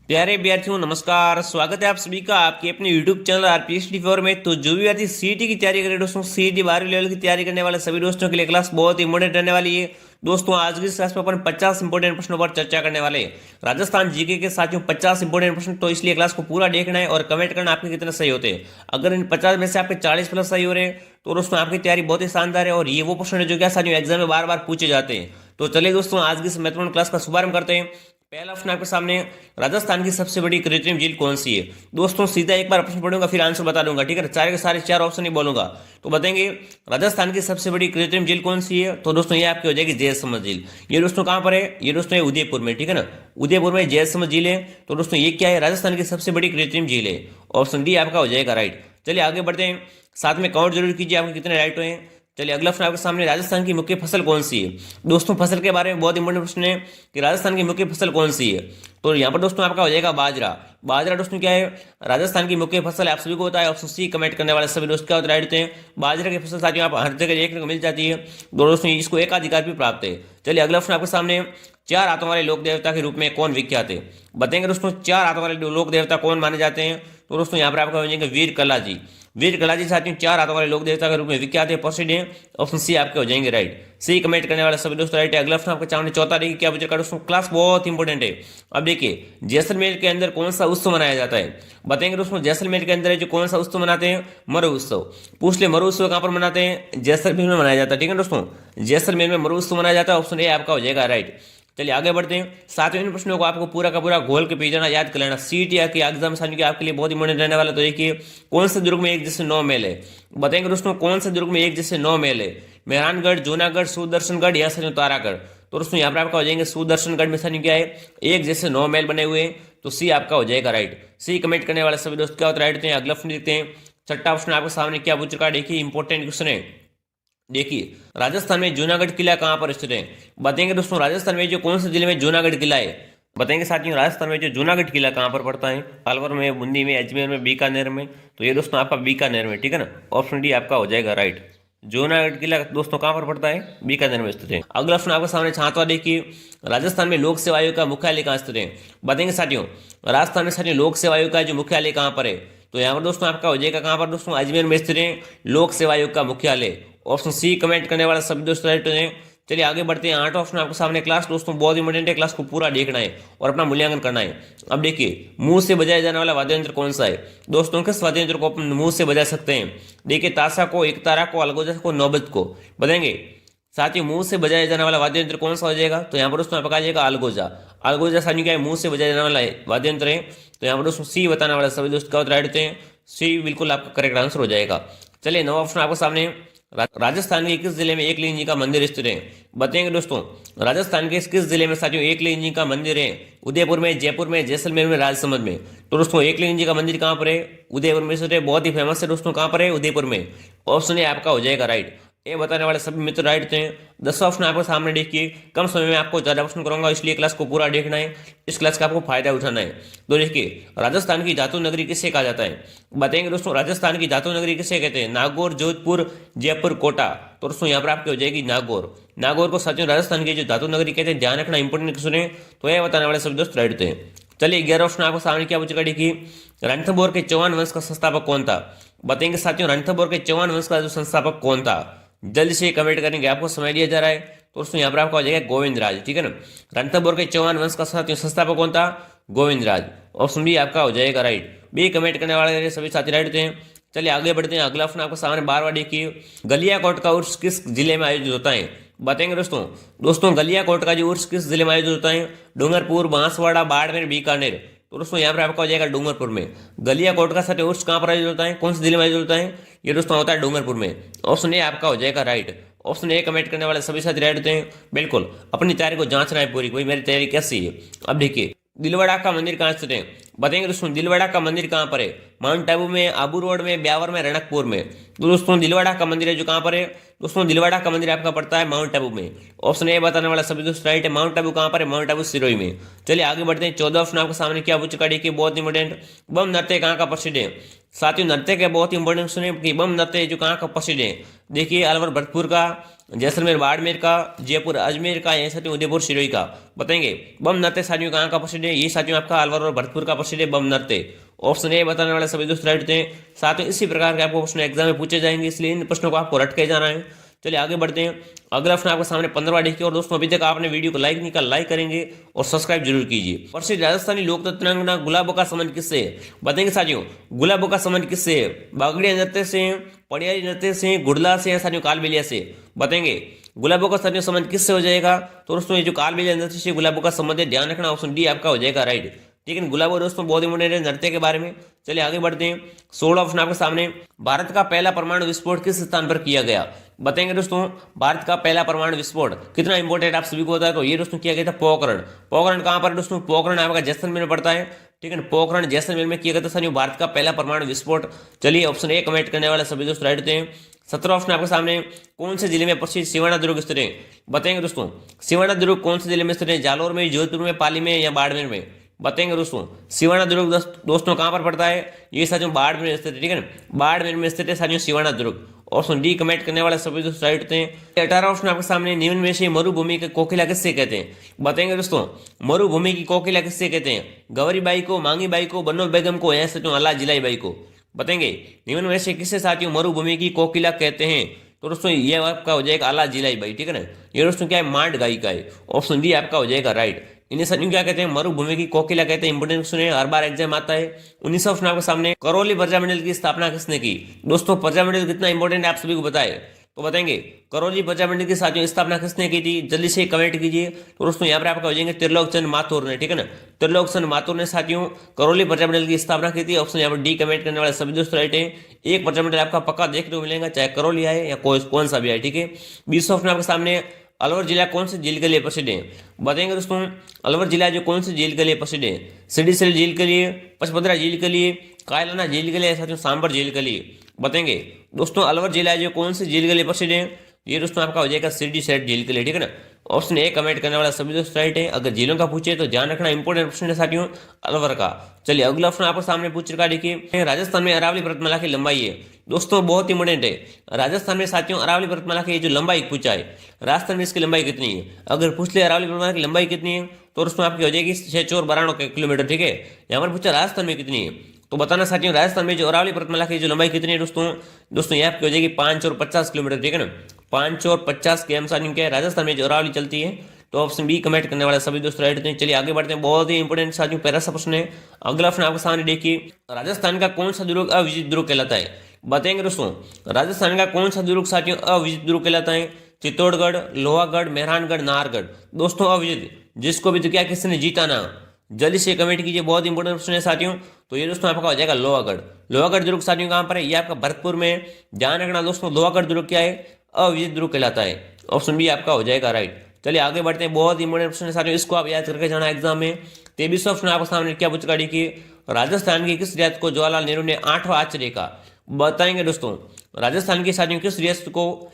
प्यारे विद्यार्थियों नमस्कार। स्वागत है आप सभी का आपके अपने YouTube चैनल RPSD4 में। तो जो भी विद्यार्थी सीईटी की तैयारी करे दोस्तों, सीईटी 12वीं लेवल की तैयारी करने वाले सभी दोस्तों के लिए क्लास बहुत इंपॉर्टेंट रहने वाली है। दोस्तों आज की इस क्लास में अपन 50 इंपॉर्टेंट प्रश्नों पर चर्चा करने वाले हैं। राजस्थान जीके के साथियों 50 इंपॉर्टेंट प्रश्न, तो इसलिए क्लास को पूरा देखना है और कमेंट करना आपके कितने सही होते हैं। अगर इन 50 में से आपके 40 प्लस सही हो रहे हैं तो दोस्तों आपकी तैयारी बहुत ही शानदार है और ये वो प्रश्न है जो क्या साथियों एग्जाम में बार बार पूछे जाते हैं। तो चलिए दोस्तों आज की इस महत्वपूर्ण क्लास का शुभारंभ करते हैं। पहला प्रश्न आपके सामने, राजस्थान की सबसे बड़ी कृत्रिम झील कौन सी है। दोस्तों सीधा एक बार प्रश्न पढ़ूंगा फिर आंसर बता दूंगा, ठीक है। सारे के सारे चार ऑप्शन ही बोलूंगा तो बताएंगे राजस्थान की सबसे बड़ी कृत्रिम झील कौन सी है। तो दोस्तों ये आपकी हो जाएगी जयसमंद झील। ये दोस्तों कहां पर है, ये दोस्तों उदयपुर में, ठीक है ना। उदयपुर में जयसमंद झील है। तो दोस्तों ये क्या है, राजस्थान की सबसे बड़ी कृत्रिम झील है। ऑप्शन डी आपका हो जाएगा राइट। चलिए आगे बढ़ते हैं, साथ में काउंट जरूर कीजिए आपके कितने राइट हुए हैं। चलिए अगला प्रश्न आपके सामने, राजस्थान की मुख्य फसल कौन सी है। दोस्तों फसल के बारे में बहुत इंपॉर्टेंट प्रश्न है कि राजस्थान की मुख्य फसल कौन सी है। तो यहाँ पर दोस्तों आपका हो जाएगा बाजरा। बाजरा दोस्तों क्या है, राजस्थान की मुख्य फसल है। आप सभी को होता है ऑप्शन सी कमेंट करने वाले सभी दोस्त क्या राइट होते हैं। बाजरा की फसल साथियों आप हर जगह देखने को मिल जाती है। दोस्तों इसको एकाधिकार भी प्राप्त है। चलिए अगला प्रश्न आपके सामने, चार हाथों वाले लोक देवता के रूप में कौन विख्यात है। बताएंगे दोस्तों चार हाथों वाले लोक देवता कौन माने जाते हैं। तो दोस्तों यहाँ पर आपका हो जाएंगे वीर कला जी। वीर कला जी साथियों चार हाथों वाले लोक देवता के रूप में विख्यात है, प्रसिद्ध है। ऑप्शन सी आपके हो जाएंगे राइट। सी कमेंट करने वाले सभी दोस्तों राइट है। अगला प्रश्न आपके सामने चौथा, देखिए क्या पूछा दोस्तों, क्लास बहुत इंपॉर्टेंट है। अब देखिए जैसलमेर के अंदर कौन सा उत्सव मनाया जाता है। बताएंगे दोस्तों जैसलमेर के अंदर जो कौन सा उत्सव मनाते हैं, मरु उत्सव। पूछ ले मरु उत्सव कहां पर मनाते हैं, जैसलमेर में मनाया जाता है, ठीक है दोस्तों। जैसलमेर में मरु उत्सव मनाया जाता है। ऑप्शन ए आपका हो जाएगा राइट। चलिए आगे बढ़ते हैं, सातवें प्रश्नों को आपको पूरा का पूरा घोल के पी जाना, याद कर लेना। सीईटी या एग्जाम सामने आपके लिए बहुत इंपॉर्टेंट रहने वाला। तो देखिए कौन से दुर्ग में एक जैसे 9 महल है। बताएंगे दोस्तों कौन से दुर्ग में एक जैसे 9 महल है, मेहरानगढ़, जूनागढ़, सुदर्शनगढ़ या सर तारागढ़। तो दोस्तों यहाँ पर आपका हो जाएंगे सुदर्शनगढ़ में सानी क्या है, एक जैसे 9 महल बने हुए हैं। तो सी आपका हो जाएगा राइट। सी कमेंट करने वाले सभी दोस्त क्या होता है राइट होते हैं। अगला प्रश्न देखते हैं, छठा प्रश्न आपके सामने क्या पूछ चुका है, देखिए इंपॉर्टेंट क्वेश्चन है। देखिए राजस्थान में जूनागढ़ किला कहां पर स्थित है। बताएंगे दोस्तों राजस्थान में जो कौन से जिले में जूनागढ़ किला है। बताएंगे साथियों राजस्थान में जो जूनागढ़ किला कहां पर पड़ता है, अलवर में, बूंदी में, अजमेर में, बीकानेर में। तो ये दोस्तों आपका बीकानेर में, ठीक है ना। ऑप्शन डी आपका हो जाएगा राइट। जूनागढ़ किला दोस्तों कहां पर पड़ता है, बीकानेर में स्थित है। अगला प्रश्न आपके सामने छात्रा, देखिए राजस्थान में लोक सेवा आयोग का मुख्यालय कहां स्थित है। बताएंगे साथियों राजस्थान में साथियों लोक सेवा आयोग का जो मुख्यालय कहां पर है। तो यहाँ पर दोस्तों आपका हो जाएगा कहां पर दोस्तों, अजमेर में स्थित है लोक सेवा आयोग का मुख्यालय। ऑप्शन सी कमेंट करने वाला सभी दोस्त राइट हैं। चलिए आगे बढ़ते हैं, 8 ऑप्शन आपके सामने। क्लास दोस्तों बहुत इंपॉर्टेंट है, क्लास को पूरा देखना है और अपना मूल्यांकन करना है। अब देखिए मुंह से बजाया जाने वाला वाद्य यंत्र कौन सा है। दोस्तों किस वाद्य यंत्र को अपन मुंह से बजा सकते हैं। देखिए ताशा को, एकतारा को, अलगोजा को, नौबत को। बताएंगे साथ ही मुंह से बजाया जाने वाला वाद्य यंत्र कौन सा हो जाएगा। तो यहाँ पर दोस्तों आपका जाएगा अलगोजा। अलगोजा सानी क्या है, मुंह से बजाया जाने वाला वाद्य यंत्र है। तो यहाँ पर दोस्तों सी बताने वाला सभी दोस्त क्या राइट होते हैं। सी बिल्कुल आपका करेक्ट आंसर हो जाएगा। चलिए 9 ऑप्शन आपके सामने, राजस्थान के किस जिले में एकलिंग जी का मंदिर स्थित है। बताएंगे दोस्तों राजस्थान के किस जिले में साथियों एकलिंग जी का मंदिर है। उदयपुर में, जयपुर में, जैसलमेर में, राजसमंद में। तो दोस्तों एकलिंग जी का मंदिर कहां पर है, उदयपुर में स्थित है। बहुत ही फेमस है दोस्तों, कहां पर है, उदयपुर में। ऑप्शन ए आपका हो जाएगा राइट। ये बताने वाले सभी मित्र राइट थे। 10 ऑप्शन आपके सामने देखिए, कम समय में आपको ज्यादा प्रश्न करूंगा इसलिए क्लास को पूरा देखना है, इस क्लास का आपको फायदा उठाना है। तो देखिए राजस्थान की धातु नगरी किसे कहा जाता है। बताएंगे दोस्तों राजस्थान की धातु नगरी किसे कहते हैं, नागौर, जोधपुर, जयपुर, कोटा। तो दोस्तों यहाँ पर आपकी हो जाएगी नागौर। नागौर को सचिव राजस्थान की जो धातु नगरी कहते हैं, ध्यान रखना इंपोर्टेंट सुने। तो यह बताने वाले सभी दोस्त राइट थे। चलिए 11 ऑप्शन आपको सामने क्या पूछेगा, देखिए रणथंभौर के चौहान वंश का संस्थापक कौन था। बताएंगे साथियों रणथंभौर के चौहान वंश का जो संस्थापक कौन था, जल्द से कमेंट करेंगे, आपको समय दिया जा रहा है। तो दोस्तों यहाँ पर आपका हो जाएगा गोविंद राज, ठीक है ना। रणथंभौर के चौहान वंश का साथियों संस्थापक कौन था, गोविंद राज। ऑप्शन बी आपका हो जाएगा राइट। बी कमेंट करने वाले सभी साथी राइट होते हैं। चलिए आगे बढ़ते हैं, अगला प्रश्न आपको सामने बार देखिए, गलियाकोट का उर्स किस जिले में आयोजित होता है। बताएंगे दोस्तों गलियाकोट का जो उर्स किस जिले में आयोजित होता है, डूंगरपुर, बांसवाड़ा, बाड़मेर, बीकानेर। तो दोस्तों यहाँ पर आपका हो जाएगा डूंगरपुर में। गलियाकोट का सत्य उर्स कहाँ पर आयोजित होता है, कौन से जिले में आयोजित होता है, ये दोस्तों होता है डूंगरपुर में। ऑप्शन ए आपका हो जाएगा राइट। ऑप्शन ए कमेंट करने वाले सभी साथी राइट होते हैं। बिल्कुल अपनी तैयारी को जांचना है पूरी, भाई मेरी तैयारी कैसी है। अब देखिए दिलवाड़ा का मंदिर कहाँ स्थित है। बताएंगे दोस्तों दिलवाड़ा का मंदिर कहाँ पर है, माउंट आबू में, आबू रोड में, ब्यावर में, रणकपुर में। तो दोस्तों दिलवाड़ा का मंदिर है जो कहाँ पर है, दोस्तों दिलवाड़ा का मंदिर आपका पड़ता है माउंट आबू में। ऑप्शन ए बताने वाला सभी दोस्त राइट है। माउंट आबू कहाँ पर है, माउंट आबू सिरोही में। चलिए आगे बढ़ते हैं, 14 ऑप्शन आपके सामने क्या पूछ चुका है, बहुत इंपॉर्टेंट, बम नृत्य कहाँ का प्रसिद्ध है। साथियों नृत्य के बहुत इंपॉर्टेंट सुने कि बम नृत्य जो कहाँ का प्रसिद्ध है। देखिए अलवर भरतपुर का, जैसलमेर बाड़मेर का, जयपुर अजमेर का, या साथियों उदयपुर सिरोही का। बताएंगे बम नृत्य साथियों कहाँ का प्रसिद्ध है? ये साथियों आपका अलवर और भरतपुर का प्रसिद्ध है बम नृत्य। ऑप्शन ए बताने वाले सभी दोस्त राइट होते हैं। साथियों इसी प्रकार के आपको प्रश्न एग्जाम में पूछे जाएंगे, इसलिए इन प्रश्नों को आपको रट के जाना है। चलिए आगे बढ़ते हैं। अगला प्रश्न आपके सामने 15वां देखिए। और दोस्तों अभी तक आपने वीडियो को लाइक नहीं किया, लाइक करेंगे और सब्सक्राइब जरूर कीजिए। प्रसिद्ध राजस्थानी लोक नृत्यांगना गुलाबो का संबंध किससे है? बताएंगे साथियों गुलाबो का संबंध किससे है? बागड़िया नृत्य से, पड़ियारी नृत्य से, गुड़ला से, या साथियों कालबेलिया से? बताएंगे गुलाबों का साथियों संबंध किससे हो जाएगा? तो दोस्तों ये जो कालबेलिया नृत्य से गुलाबों का संबंध है, ध्यान रखना ऑप्शन डी आपका हो जाएगा राइट। ठीक है, गुलाबो दोस्तों बहुत इंपॉर्टेंट है नृत्य के बारे में। चलिए आगे बढ़ते हैं। 16 ऑप्शन आपके सामने। भारत का पहला परमाणु विस्फोट किस स्थान पर किया गया? बताएंगे दोस्तों भारत का पहला परमाणु विस्फोट कितना इंपॉर्टेंट आप सभी को होता है, तो ये दोस्तों किया गया था पोखरण। पोखरण कहां पर दोस्तों? पोखरण आपका जैसलमेर में पड़ता है। ठीक है, पोखरण जैसलमेर में किया गया था साथियों भारत का पहला परमाणु विस्फोट। चलिए ऑप्शन ए कमेंट करने वाले सभी दोस्त राइट होते हैं। 17 ऑप्शन आपके सामने। कौन से जिले में प्रसिद्ध सिवाना दुर्ग स्थित है? बताएंगे दोस्तों सिवाना दुर्ग कौन से जिले में स्थित है? जालोर में, जोधपुर में, पाली में, या बाड़मेर में? बताएंगे दोस्तों सिवाना दुर्ग दोस्तों कहां पर पड़ता है? ये साथियों बाड़मेर में स्थित है। ठीक है ना, बाड़मेर में स्थित है साथियों सिवाना दुर्ग। ऑप्शन डी कमेंट करने वाले सभी दोस्त राइट होते हैं। 18 ऑप्शन आपके सामने। निम्न में से मरुभूमि के कोकिला किससे कहते हैं? बताएंगे दोस्तों मरुभूमि की कोकिला किससे कहते हैं? गौरी बाई को, मांगी बाई को, बनो बेगम को, या साथियों अल्लाह जिलाई बाई को? बताएंगे निम्न में से किससे साथियों मरुभूमि की कोकिला कहते हैं? तो दोस्तों ये आपका हो जाएगा आला जिलाई बाई। ठीक है ना, ये दोस्तों क्या है? मांड गायिका है। ऑप्शन डी आपका हो जाएगा राइट। इन्हें साथियों क्या कहते हैं? मरुभूमि की कोकिला कहते हैं। इंपोर्टेंट क्वेश्चन है, हर बार एग्जाम आता है। 19 ऑप्शन आपके सामने। करौली प्रजामंडल की स्थापना किसने की? दोस्तों प्रजामंडल कितना इंपॉर्टेंट है आप सभी को बताए, तो बताएंगे करौली प्रजामंडल की साथियों स्थापना किसने की थी? जल्दी से कमेंट कीजिए। तो दोस्तों यहाँ पर आपका हो जाएंगे त्रिलोकचंद माथुर ने। ठीक है ना, त्रिलोकचंद माथुर ने साथियों करौली प्रजामंडल की स्थापना की थी। ऑप्शन यहाँ पर डी कमेंट करने वाले सभी दोस्त राइट है। एक प्रजामंडल आपका पक्का देखने को मिलेगा, चाहे करौली आए या कौन सा भी आए। ठीक है, 20 ऑप्शन आपके सामने। अलवर जिला कौन से झील के लिए प्रसिद्ध है? बताएंगे दोस्तों अलवर जिला जो कौन से झील के लिए प्रसिद्ध है? सिडीसैल झील के लिए, पचपदरा झील के लिए, कायलाना झील के लिए, साथियों सांबर झील के लिए? बताएंगे दोस्तों अलवर जिला जो कौन से झील के लिए प्रसिद्ध है? ये दोस्तों आपका हो जाएगा सिडीसैल झील के लिए। ठीक है ना, ऑप्शन ए कमेंट करने वाला सभी दोस्त राइट है। अगर झीलों का पूछे तो ध्यान रखना इंपोर्टेंट ऑप्शन है साथियों अलवर का। चलिए अगला ऑप्शन आपको सामने पूछ रखा, देखिए राजस्थान में अरावली पर्वतमाला की लंबाई है। दोस्तों बहुत इंपोर्टेंट है, राजस्थान में साथियों अरावली पर्वतमाला की जो लंबाई पूछा है, राजस्थान में इसकी लंबाई कितनी है? अगर पूछ ले अरावली पर्वतमाला की लंबाई कितनी है, तो उसमें आपकी हो जाएगी 692 किलोमीटर। ठीक है, यहाँ पर पूछा राजस्थान में कितनी है, तो बताना साथियों राजस्थान में जो अरावली पर्वतमाला की जो लंबाई कितनी है दोस्तों यहाँ आपकी हो जाएगी 550 किलोमीटर। ठीक है ना, 550 के अनुसार क्या है राजस्थान में जो अरावली चलती है। तो ऑप्शन बी कमेंट करने वाले सभी दोस्त राइट होते हैं। चलिए आगे बढ़ते हैं, बहुत ही इंपोर्टेंट साथियों पैरा सा प्रश्न है। अगला प्रश्न आपके सामने देखिए, राजस्थान का कौन सा दुर्ग अविजित दुर्ग कहलाता है? बताएंगे दोस्तों राजस्थान का कौन सा दुर्ग साथियों अविजित दुर्ग कहलाता है? चित्तौड़गढ़, लोहागढ़, मेहरानगढ़, नाहरगढ़? दोस्तों अविजित, जिसको भी तो क्या किसी ने जीता ना, जल्दी से कमेंट कीजिए, बहुत इंपोर्टेंट क्वेश्चन है साथियों। तो ये दोस्तों आपका हो जाएगा लोहागढ़। लोहागढ़ दुर्ग साथियों कहां पर है? ये आपका भरतपुर में। ध्यान रखना दोस्तों लोहागढ़ दुर्ग क्या है? अविजित दुर्ग कहलाता है। ऑप्शन बी आपका हो जाएगा राइट। चलिए आगे बढ़ते हैं, बहुत इंपोर्टेंट क्वेश्चन है साथियों, इसको आप याद करके जाना एग्जाम में। 23 ऑप्शन आपके सामने क्या पूछ रखा, देखिए राजस्थान की किस रियासत को जवाहरलाल नेहरू ने 8वां आश्चर्य कहा? बताएंगे दोस्तों राजस्थान की साथियों किस रियासत को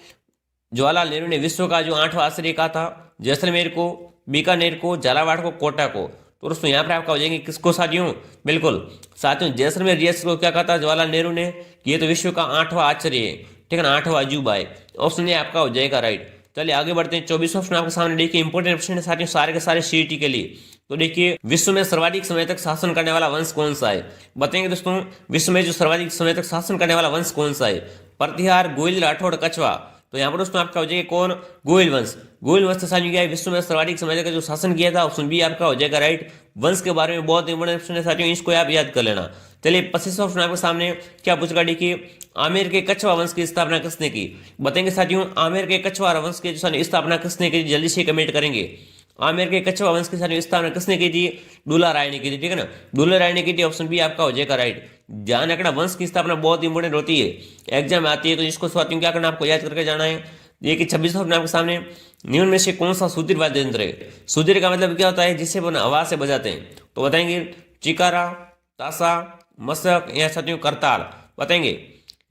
जवाहरलाल नेहरू ने विश्व का जो 8वां आश्चर्य कहा था? जैसलमेर को, बीकानेर को, झालावाड़ को, कोटा को? तो दोस्तों यहाँ पर आपका हो जाएंगे किसको साथियों? बिल्कुल साथियों जैसलमेर रियासत को क्या कहा था जवाहरलाल नेहरू ने? ये तो विश्व का 8वां आश्चर्य है। ठीक है ना, 8वां अजूबा है। ऑप्शन ये आपका हो जाएगा राइट। चलिए आगे बढ़ते हैं, 24 ऑप्शन आपके सामने देखिए, इंपोर्टेंट ऑप्शन है साथियों सारे के सारे सीईटी के लिए। तो देखिए विश्व में सर्वाधिक समय तक शासन करने वाला वंश कौन सा है? बताएंगे दोस्तों विश्व में जो सर्वाधिक समय तक शासन करने वाला वंश कौन सा है? प्रतिहार, गोइल, राठौड़, कछवा? तो यहाँ पर दोस्तों आपका हो जाएगा कौन? गोइल वंश। गोइल वंश साथियों क्या है विश्व में सर्वाधिक समय तक जो शासन किया था? ऑप्शन बी आपका हो जाएगा राइट। वंश के बारे में बहुत इंपोर्टेंट ऑप्शन है साथियों, इसको आप याद कर लेना। चलिए 25 ऑप्शन आपके सामने क्या पूछ रखा, देखिए आमेर के कछवा वंश की स्थापना किसने की? बताएंगे साथियों आमेर के कछवा वंश की स्थापना किसने की? जल्दी से कमेंट करेंगे। आमेर के कछवा वंश की स्थापना किसने की थी? दूल्हा राय ने की थी। ठीक है ना, दूल्हा राय ने की थी। ऑप्शन बी आपका हो जाएगा राइट। ध्यान रखना वंश की स्थापना बहुत इंपोर्टेंट होती है, एग्जाम में आती है, तो इसको साथियों क्या करना आपको याद करके जाना है। ये कि 26 ऑप्शन आपके सामने, निम्न में से कौन सा सुधीर वाद्य यंत्र है? सुधीर का मतलब क्या होता है? जिसे हवा से बजाते हैं। तो बताएंगे चिकारा, ताशा, मशक या साथियों करताल? बताएंगे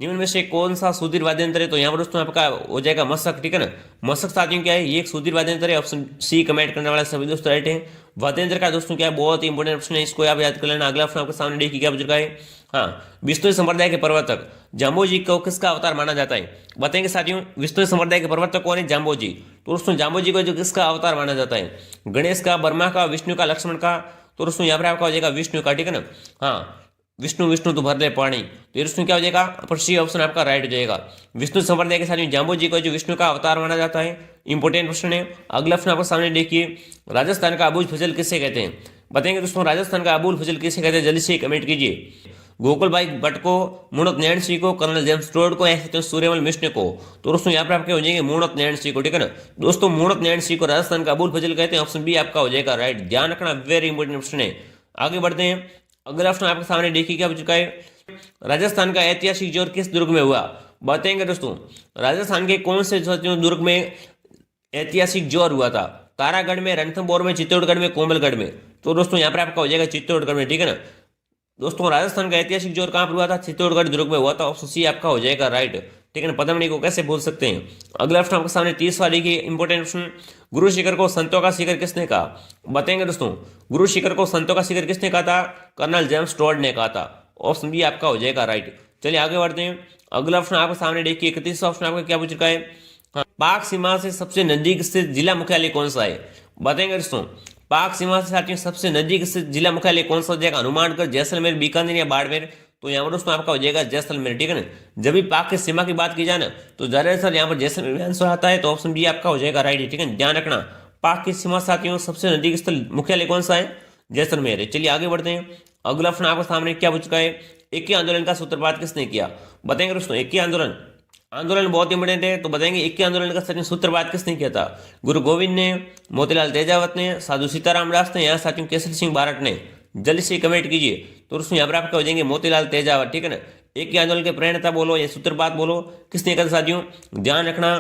निम्न में से कौन सा सुधीर वाद्यंत्र है? तो यहाँ पर दोस्तों आपका हो जाएगा मशक, ठीक है ना। मशक साथियों क्या है? ये एक सुधीर वाद्यंत्र है। ऑप्शन सी कमेंट करने वाला सभी दोस्त राइट है। वाद्यंत्र का दोस्तों क्या है? बहुत ही इंपॉर्टेंट ऑप्शन है, इसको आप याद कर लेना। अगला ऑप्शन आपके सामने देखिए क्या बुजुर्ग है। हाँ, विष्णु संप्रदाय के प्रवर्तक जाम्बोजी को किसका अवतार माना जाता है? बताएंगे साथियों, विष्णु संप्रदाय के प्रवर्तक कौन है? जाम्बोजी। तो दोस्तों जाम्बोजी को जो किसका अवतार माना जाता है? गणेश का, ब्रह्मा का, विष्णु का, लक्ष्मण का? तो दोस्तों यहाँ पर आपका हो जाएगा विष्णु का, ठीक है ना। हाँ, विष्णु विष्णु तो भर दे पानी, तो ये दोस्तों क्या हो जाएगा? पर सी ऑप्शन आपका राइट हो जाएगा। विष्णु संप्रदाय के साथ जाम्बोजी को जो विष्णु का अवतार माना जाता है, इंपोर्टेंट क्वेश्चन है। अगला ऑप्शन आपको सामने देखिए, राजस्थान का अबुल फजल किसे कहते हैं? बताएंगे दोस्तों, राजस्थान का अबुल फजल किसे कहते हैं? जल्दी से कमेंट कीजिए। गोकुल भाई भट्ट को, मुणत नैन सिंह को, कर्नल जेम्स टोड को, या सूर्यमल मिश्र को? तो दोस्तों यहाँ पर आपके हो जाएंगे मुणत नैन सिंह को, ठीक है ना। दोस्तों मुणत नैन सिंह को राजस्थान का अबुल फजल कहते हैं, ऑप्शन बी आपका हो जाएगा राइट। ध्यान रखना, वेरी इंपॉर्टेंट ऑप्शन है। आगे बढ़ते हैं, अगला ऑप्शन आपके सामने देखिए क्या बच चुका है। राजस्थान का ऐतिहासिक जोर किस दुर्ग में हुआ? बताएंगे दोस्तों, राजस्थान के कौन से दुर्ग में ऐतिहासिक जोर हुआ था? तारागढ़ में, रणथंभौर में, चित्तौड़गढ़ में, कोमलगढ़ में? तो दोस्तों यहाँ पर आपका हो जाएगा चित्तौड़गढ़ में, ठीक है ना। दोस्तों राजस्थान का ऐतिहासिक जोर कहां पर हुआ था? चित्तौड़गढ़ दुर्ग में हुआ था, ऑप्शन सी आपका हो जाएगा राइट, ठीक है ना। पद्मणी को कैसे भूल सकते हैं। अगला ऑप्शन आपके सामने 30 वाली की इंपोर्टेंट ऑप्शन, गुरु शिखर को संतों का शिखर किसने कहा? बताएंगे दोस्तों, गुरु शिखर को संतों का शिखर किसने कहा था? कर्नल जेम्स टोड ने कहा था, ऑप्शन बी आपका हो जाएगा राइट। चलिए आगे बढ़ते हैं, अगला ऑप्शन आपके सामने देखिए 31वां ऑप्शन आपका क्या पूछ रखा है। हाँ, पाक सीमा से सबसे नजदीक स्थित जिला मुख्यालय कौन सा है? बताएंगे दोस्तों, पाक सीमा से साथियों सबसे नजदीक स्थित जिला मुख्यालय कौन सा हो जाएगा? हनुमानगढ़, जैसलमेर, बीकानेर या बाड़मेर? तो यहाँ पर दोस्तों आपका हो जाएगा जैसलमेर, ठीक है ना। जब भी पाक की सीमा की बात की जाए ना, तो ज्यादातर यहाँ पर जैसलमेर में आंसर आता है, तो ऑप्शन बी आपका हो जाएगा राइट, ठीक है। ध्यान रखना, पाक की सीमा साथियों सबसे नजदीक स्थल मुख्यालय कौन सा है? जैसलमेर है। चलिए आगे बढ़ते हैं, अगला ऑप्शन आपके सामने क्या पूछ चुका है। इक्की आंदोलन का सूत्रपात किसने किया? बताएंगे दोस्तों, इक्की आंदोलन, आंदोलन बहुत इंपोर्टेंट है, तो बताएंगे इक्की आंदोलन का सचिन सूत्रपात किसने किया था? गुरु गोविंद ने, मोतीलाल तेजावत ने, साधु सीताराम दास ने, या साथियों केसरी सिंह बारट ने? जल्दी से कमेंट कीजिए। तो दोस्तों यहाँ पर आपका हो जाएंगे मोतीलाल तेजावत, ठीक है ना। एक ही आंदोलन के प्रणेता बोलो या सूत्रपात बोलो, किसने किया था साथियों? ध्यान रखना,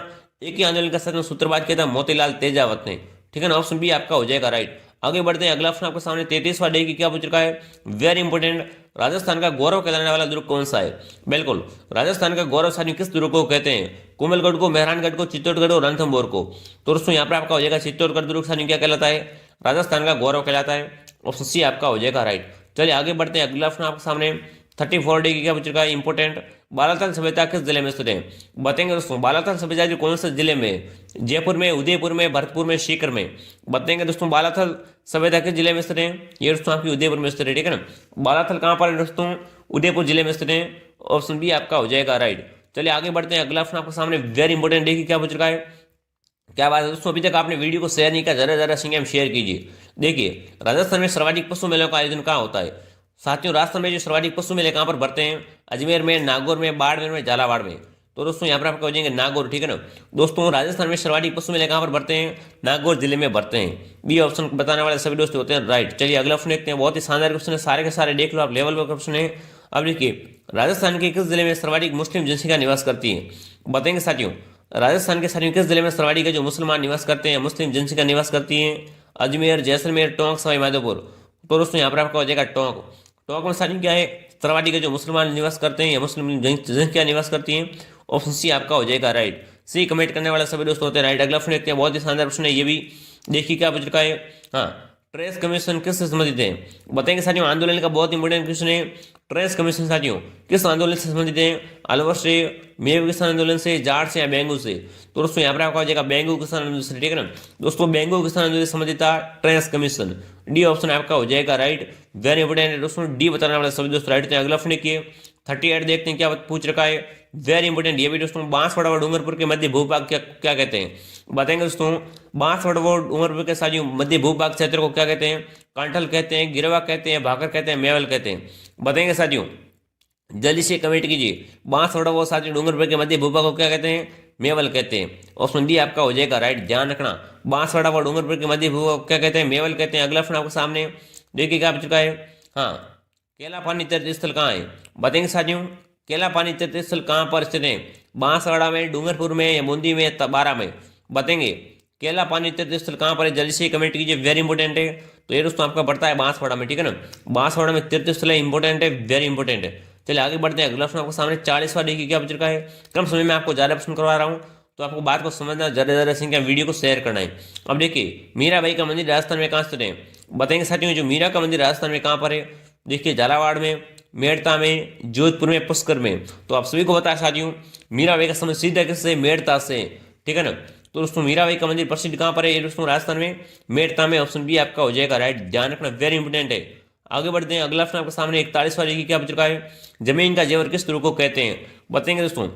एक ही आंदोलन का सचिन सूत्रपात किया था मोतीलाल तेजावत ने, ठीक है ना। ऑप्शन बी आपका हो जाएगा राइट। आगे बढ़ते हैं, अगला ऑप्शन आपके सामने 33वां डे की क्या पूछ रखा है, वेरी इंपॉर्टेंट। राजस्थान का गौरव कहलाने वाला दुर्ग कौन सा है? बिल्कुल, राजस्थान का गौरव साथियों किस दुर्ग को कहते हैं? कुंभलगढ़ को, मेहरानगढ़ को, चित्तौड़गढ़ और रणथंभौर को? तो दोस्तों यहाँ पर आपका हो जाएगा चित्तौड़गढ़ दुर्ग साथियों क्या कहलाता है? राजस्थान का गौरव कहलाता है, ऑप्शन सी आपका हो जाएगा राइट। चलिए आगे बढ़ते हैं, अगला ऑप्शन आपके सामने 34 डे की क्या पूछ रखा है, इंपॉर्टेंट। बालाथल सभ्यता किस जिले में स्थित है? बताएंगे दोस्तों, बालाथल सभ्यता जो कौन से जिले में? जयपुर में, उदयपुर में, भरतपुर में, सीकर में? बताएंगे दोस्तों, बालाथल सभ्यता किस जिले में स्थित है? ये दोस्तों आपकी उदयपुर में स्थित है, ठीक है ना। बालाथल कहाँ पर है दोस्तों? उदयपुर जिले में स्थित है, ऑप्शन बी आपका हो जाएगा राइट। चलिए आगे बढ़ते हैं, अगला ऑप्शन आपके सामने वेरी इंपॉर्टेंट डे की क्या पूछ रखा है। क्या बात है दोस्तों, अभी तक आपने वीडियो को शेयर नहीं किया, जरा संख्या में शेयर कीजिए। देखिए, राजस्थान में सर्वाधिक पशु मेलों का आयोजन कहाँ होता है? साथियों राजस्थान में जो सर्वाधिक पशु मेले कहाँ पर बढ़ते हैं? अजमेर में, नागौर में, बाड़मेर में, झालावाड़ में? तो दोस्तों यहाँ पर आपको हो जाएंगे नागौर, ठीक है ना। दोस्तों राजस्थान में सर्वाधिक पशु मेले कहाँ पर बढ़ते हैं? नागौर जिले में बढ़ते हैं। बी ऑप्शन बताने वाले सभी दोस्त होते हैं राइट। चलिए अगला ऑप्शन देखते हैं, बहुत ही शानदार क्वेश्चन है, सारे के सारे देख लो आप, लेवल का क्वेश्चन है। अब देखिए, राजस्थान के किस जिले में सर्वाधिक मुस्लिम जनसंख्या निवास करती है? बताएंगे साथियों, राजस्थान के साथियों किस जिले में सर्वाधिक जो मुसलमान निवास करते हैं, मुस्लिम जनसंख्या निवास करती है? अजमेर, जैसलमेर, टोंक, सवाई माधोपुर? तो दोस्तों यहाँ पर आपका हो जाएगा टोंक। टोंक में साथियों क्या है? सर्वाधिक जो मुसलमान निवास करते हैं या मुस्लिम जनसंख्या निवास करती है, ऑप्शन सी आपका हो जाएगा राइट। सी कमेंट करने वाले सभी दोस्त होते हैं राइट। अगला प्रश्न देखते हैं, बहुत ही शानदार प्रश्न है ये भी, देखिए क्या पूछ रखा है। हाँ, ट्रेस कमीशन किससे संबंधित है? बताएंगे साथियों, आंदोलन का बहुत इंपोर्टेंट क्वेश्चन है। ट्रेस कमीशन साथियों किस आंदोलन से संबंधित है? अलवर से, मेव किसान आंदोलन से, जाट से या बेंगू से? तो दोस्तों यहाँ पर आपका हो जाएगा बेंगू किसान आंदोलन से, ठीक है ना। दोस्तों बेंगू किसान आंदोलन से संबंधित था ट्रेस कमीशन, डी ऑप्शन आपका हो जाएगा राइट। वेरी इंपोर्टेंट है दोस्तों, डी बताने वाले सभी दोस्त राइट थे। अगला प्रश्न देखिए 38 देखते हैं क्या पूछ रखा है, वेरी इंपोर्टेंट ये भी दोस्तों। बांसवाड़ा व डूंगरपुर के मध्य भूभाग क्या कहते हैं? बताएंगे दोस्तों, बांसवाड़ा व डूंगरपुर के साथ मध्य भूभाग क्षेत्र को क्या कहते हैं? कांठल कहते हैं, गिरवा कहते हैं, भाकर कहते हैं, मेवल कहते हैं? बताएंगे साथियों, जल्दी से कमेंट कीजिए। बांसवाड़ा व साथियों डूंगरपुर के मध्य भूभाग को क्या कहते हैं? मेवल कहते हैं, ऑप्शन डी आपका हो जाएगा राइट। ध्यान रखना, बांसवाड़ा व डूंगरपुर के मध्य भूभाग क्या कहते हैं? मेवल कहते हैं। अगला प्रश्न आपके सामने देखिए क्या पूछ चुका है। हाँ, केला पानी तीर्थ स्थल कहाँ है? बताएंगे साथियों, केला पानी तीर्थ स्थल कहाँ पर स्थित है? बांसवाड़ा में, डूंगरपुर में या बूंदी में, बारा में? बताएंगे केला पानी तीर्थ स्थल कहाँ पर है? जल्दी से कमेंट कीजिए, वेरी इंपोर्टेंट है। तो ये दोस्तों आपका पड़ता है बांसवाड़ा में, ठीक है ना। बांसवाड़ा में तीर्थ स्थल है, इंपोर्टेंट है, वेरी इंपोर्टेंट है। चलिए आगे बढ़ते हैं। अगला प्रश्न आपको सामने 40वां देखिए क्या पूछ रखा है। कम समय में आपको ज़्यादा प्रश्न करवा रहा हूँ, तो आपको बात को समझना, ज़्यादा ज़्यादा संख्या वीडियो को शेयर करना है। अब देखिए, मीराबाई का मंदिर राजस्थान में कहाँ स्थित है? बताएंगे साथियों, जो मीरा का मंदिर राजस्थान में कहाँ पर है? देखिए, झालावाड़ में, मेड़ता में, जोधपुर में, पुष्कर में। तो आप सभी को बता साथियों, मीराबाई का संबंध सीधा किससे? मेड़ता से, ठीक है ना। तो दोस्तों मीराबाई का मंदिर प्रसिद्ध कहाँ पर है? ये दोस्तों राजस्थान में, मेड़ता में। ऑप्शन बी आपका हो जाएगा राइट, ध्यान रखना, वेरी इंपोर्टेंट है। आगे बढ़ते हैं। अगला प्रश्न आपके सामने 41वां देखिए क्या पूछ रखा है। जमीन का जेवर किस ध्रुव को कहते हैं? बताएंगे दोस्तों,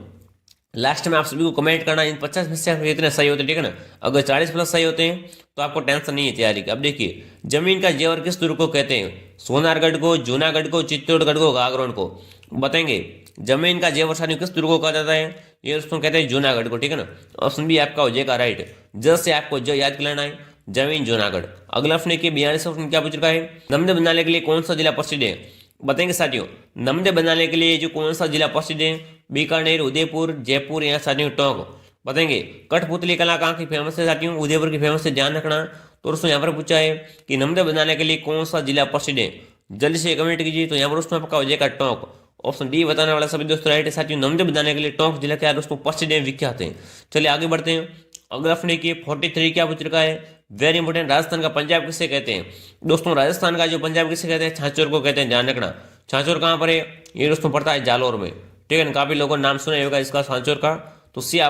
लास्ट में आप सभी को कमेंट करना, इन 50 में से आपके कितने सही होते हैं, ठीक है ना। अगर 40+ सही होते हैं तो आपको टेंशन नहीं है तैयारी की। अब देखिए, जमीन का जेवर किस ध्रुव को कहते हैं? सोनारगढ़ को, जूनागढ़ को, चित्तौड़गढ़ को, गागरोन को? बताएंगे, जमीन का जेवर साथियों किस ध्रुव को कहा जाता है? ये दोस्तों कहते हैं जूनागढ़ को, ठीक है ना। ऑप्शन बी आपका हो जाएगा राइट। ज से आपको ज याद करना है, जमीन जूनागढ़। अगला प्रश्न के 42वां प्रश्न क्या पूछ रखा है। नमदे बनाने के लिए कौन सा जिला प्रसिद्ध है? बताएंगे साथियों, नमदे बनाने के लिए जो कौन सा जिला प्रसिद्ध है? बीकानेर, उदयपुर, जयपुर या साथियों टोंक? बताएंगे, कठपुतली कला कहाँ की फेमस है साथियों? उदयपुर की फेमस है, ध्यान रखना। तो दोस्तों यहाँ पर पूछा है कि नमदे बनाने के लिए कौन सा जिला प्रसिद्ध है? जल्दी से कमेंट कीजिए। तो यहाँ पर दोस्तों आपका हो जाएगा टोंक। ऑप्शन डी बताने वाला सभी दोस्तों राइट है साथियों। नमदे बनाने के लिए टोंक जिला क्या है दोस्तों? प्रसिद्ध है, विख्यात है। चलिए आगे बढ़ते हैं। अगला प्रश्न देखिए 43 क्या पूछ रखा है, वेरी इंपोर्टेंट। राजस्थान का पंजाब किसे कहते हैं? दोस्तों राजस्थान का जो पंजाब किसे कहते हैं? छाछोर को कहते हैं, ध्यान रखना। छाछोर कहाँ पर है? ये दोस्तों पड़ता है जालोर में, ठीक है ना। काफी लोगों ने नाम सुना होगा इसका, छाछोर का। तो सी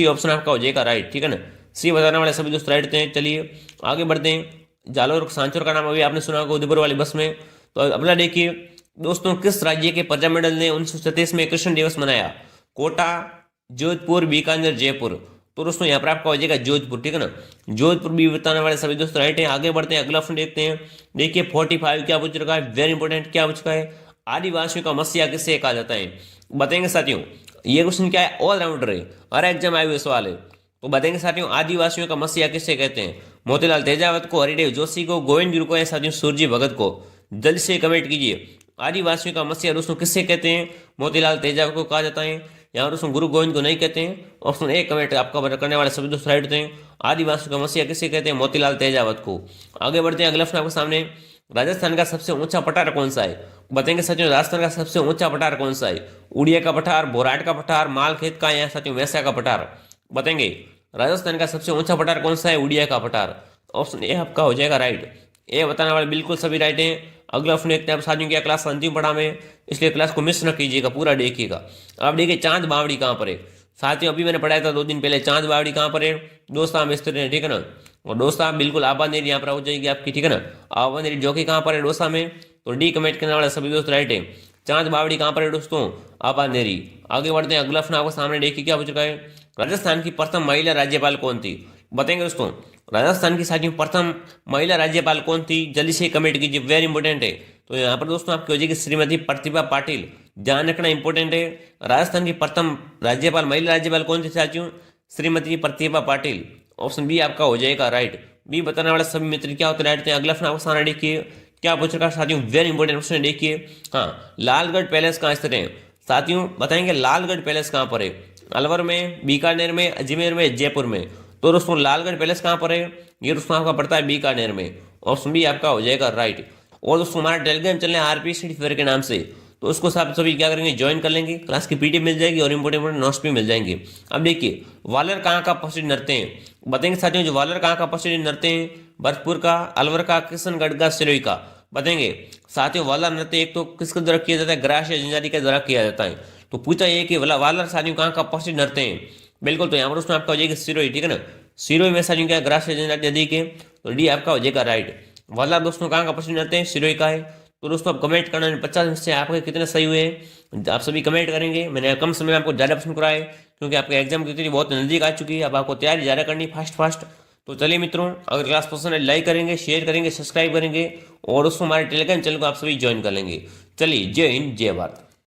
ऑप्शन आपका हो जाएगा राइट, ठीक है ना। सी बताने वाले सभी दोस्त राइट थे। चलिए आगे बढ़ते हैं। जालोर सांचोर का नाम अभी आपने सुना होगा उदयपुर वाली बस में। तो अगला देखिए दोस्तों, किस राज्य के प्रजामंडल ने 1937 में कृष्ण दिवस मनाया? कोटा, जोधपुर, बीकानेर, जयपुर? तो दोस्तों यहाँ पर आपका हो जाएगा जोधपुर, ठीक है ना। जोधपुर भी बताने वाले सभी दोस्त राइट है। आगे बढ़ते हैं, अगला प्रश्न देखते हैं। देखिए 45 क्या पूछ रखा है, वेरी इंपोर्टेंट। क्या पूछ रखा है, आदिवासियों का मसीहा किसे कहा जाता है? बताएंगे साथियों, ये क्वेश्चन क्या है, ऑलराउंडर है, हर एग्जाम आए हुए सवाल है। तो बताएंगे साथियों, आदिवासियों का मसीहा किसे कहते हैं? मोतीलाल तेजावत को, हरिदेव जोशी को, गोविंद गुरु को या साथियों सूरजी भगत को? जल्दी से कमेंट कीजिए। आदिवासियों का मसीहा दोस्तों किससे कहते हैं? मोतीलाल तेजावत को कहा जाता है, यहाँ दोस्तों गुरु गोविंद को नहीं कहते हैं। ऑप्शन ए कमेंट आपका करने वाले सभी दोस्त राइट थे। आदिवासियों का मसीहा किसे कहते हैं? मोतीलाल तेजावत को। आगे बढ़ते हैं, अगला प्रश्न आपके सामने। राजस्थान का सबसे ऊंचा पठार कौन सा है? बताएंगे साथियों, राजस्थान का सबसे ऊंचा पठार कौन सा है? उड़िया का पठार, बोराट का पठार, मालखेत का या साथियों वैसा का पठार? बताएंगे, राजस्थान का सबसे ऊंचा पठार कौन सा है? उड़िया का पठार। ऑप्शन ए आपका हो जाएगा राइट। ए बताने वाले बिल्कुल सभी राइट हैं। अगला प्रश्न देखते हैं। आप साथियों क्या क्लास अंतिम पढ़ा में, इसलिए क्लास को मिस न कीजिएगा, पूरा देखिएगा। आप देखिए चांद बावड़ी कहाँ पर है साथियों? अभी मैंने पढ़ाया था 2 दिन पहले। चांद बावड़ी कहाँ पर है? दोस्ता में स्थित है, ठीक है ना। और दोस्ता बिल्कुल आबानेरी यहाँ पर हो जाएगी आपकी, ठीक है ना। आबानेरी जो कि कहाँ पर है? डोसा में। तो डी कमेंट करने वाले सभी दोस्त राइट है। चांद बावड़ी कहाँ पर है दोस्तों? आबानेरी। आगे बढ़ते हैं, अगला प्रश्न आपको सामने देखिए क्या पूछ रखा है। राजस्थान की प्रथम महिला राज्यपाल कौन थी? बताएंगे दोस्तों, राजस्थान की साथियों प्रथम महिला राज्यपाल कौन थी? जल्दी से कमेंट कीजिए, वेरी इंपोर्टेंट है। तो यहाँ पर दोस्तों आपकी हो जाएगी श्रीमती प्रतिभा पाटिल, ध्यान रखना इंपॉर्टेंट है। राजस्थान की प्रथम राज्यपाल, महिला राज्यपाल कौन थी साथियों? श्रीमती प्रतिभा पाटिल। ऑप्शन बी आपका हो जाएगा राइट। बी बताने वाले सभी मित्र क्या होते राइट थे। अगला प्रश्न आपको सामने देखिए क्या पूछ रखा साथियों, वेरी इंपॉर्टेंट क्वेश्चन देखिए। हाँ, लालगढ़ पैलेस कहाँ स्थित है साथियों? बताएंगे लालगढ़ पैलेस कहाँ पर है? अलवर में, बीकानेर में, अजमेर में, जयपुर में? तो दोस्तों लालगढ़ पैलेस कहाँ पर है? ये दोस्तों आपका पड़ता है बीकानेर में। ऑप्शन बी आपका हो जाएगा राइट। और दोस्तों हमारा टेलीग्राम चैनल आरपीएसडी फेयर के नाम से, तो उसको सब सभी क्या करेंगे, ज्वाइन कर लेंगे। क्लास की पीडीएफ मिल जाएगी और इंपोर्टेंट नोट्स भी मिल जाएंगे। अब देखिए, वालर कहाँ का प्रसिद्ध नृत्य हैं? बताएंगे साथियों, जो वालर कहाँ का प्रसिद्ध नृत्य हैं? भरतपुर का, अलवर का, किशनगढ़ का, सिरोही का? बताएंगे साथियों, वालर नृत्य एक तो किसके द्वारा किया जाता है? ग्रास या जनजाति के द्वारा किया जाता है। तो पूछा ये कि वालर साथियों कहाँ का प्रसिद्ध नृत्य हैं? बिल्कुल, तो यहाँ पर उसमें आपका हो जाएगा सिरोही, ठीक है ना। सिरोही में साथियों क्या ग्रास या जनजाति अधिक है? तो डी आपका हो जाएगा राइट। वालर दोस्तों कहाँ का प्रसिद्ध नृत्य है? सिरोही का है। तो दोस्तों आप कमेंट करना, 50 में से आपके कितने सही हुए आप सभी कमेंट करेंगे। मैंने कम समय में आपको ज़्यादा प्रश्न कराए क्योंकि आपके एग्जाम की तिथि बहुत नज़दीक आ चुकी है। अब आपको तैयारी ज़्यादा करनी फास्ट। तो चलिए मित्रों, अगर क्लास पसंद है लाइक करेंगे, शेयर करेंगे, सब्सक्राइब करेंगे और दोस्तों हमारे टेलीग्राम चैनल को आप सभी ज्वाइन कर लेंगे। चलिए, जय हिंद, जय भारत।